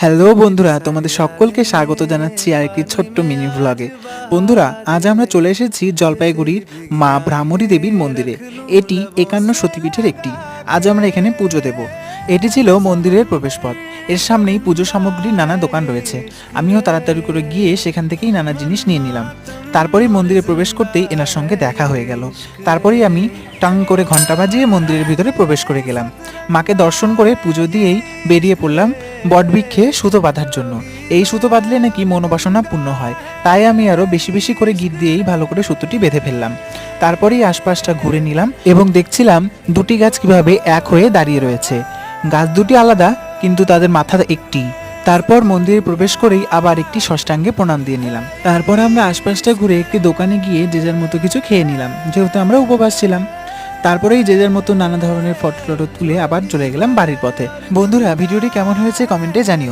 Hello বন্ধুরা, তোমাদের সকলকে স্বাগত জানাচ্ছি আরেকটি ছোট্ট মিনি ভ্লগে। বন্ধুরা, আজ আমরা চলে এসেছি জলপাইগুড়ির মা ভ্রামরী দেবীর মন্দিরে। এটি 51 সতীপীঠের একটি। আজ আমরা এখানে পুজো দেব। এটি ছিল মন্দিরের প্রবেশপথ। এর সামনেই পুজো সামগ্রীর নানা দোকান রয়েছে। আমিও তাড়াতাড়ি করে গিয়ে সেখান থেকেই নানা জিনিস নিয়ে নিলাম। তারপরেই মন্দিরে প্রবেশ করতেই এনার সঙ্গে দেখা হয়ে গেল। তারপরেই আমি টাং করে ঘন্টা বাজিয়ে মন্দিরের ভিতরে প্রবেশ করে গেলাম। মাকে দর্শন করে পুজো দিয়েই বেরিয়ে পড়লাম বটবৃক্ষে সুতো বাঁধার জন্য। এই সুতো বাঁধলে নাকি মনোবাসনা পূর্ণ হয়, তাই আমি আরো বেশি বেশি করে গিট দিয়েই ভালো করে সুতোটি বেঁধে ফেললাম। তারপরেই আশপাশটা ঘুরে নিলাম এবং দেখছিলাম দুটি গাছ কিভাবে এক হয়ে দাঁড়িয়ে রয়েছে। গাছ দুটি আলাদা, কিন্তু তাদের মাথা একটি। তারপর মন্দিরে প্রবেশ করেই আবার একটি ষষ্ঠাঙ্গে প্রণাম দিয়ে নিলাম। তারপর আমরা আশপাশটা ঘুরে একটি দোকানে গিয়ে যে যার মতো কিছু খেয়ে নিলাম, যেহেতু আমরা উপবাস ছিলাম। তারপরেই যে যার মতো নানা ধরনের ফটো টটো তুলে আবার চলে গেলাম বাড়ির পথে। বন্ধুরা, ভিডিওটি কেমন হয়েছে কমেন্টে জানিও।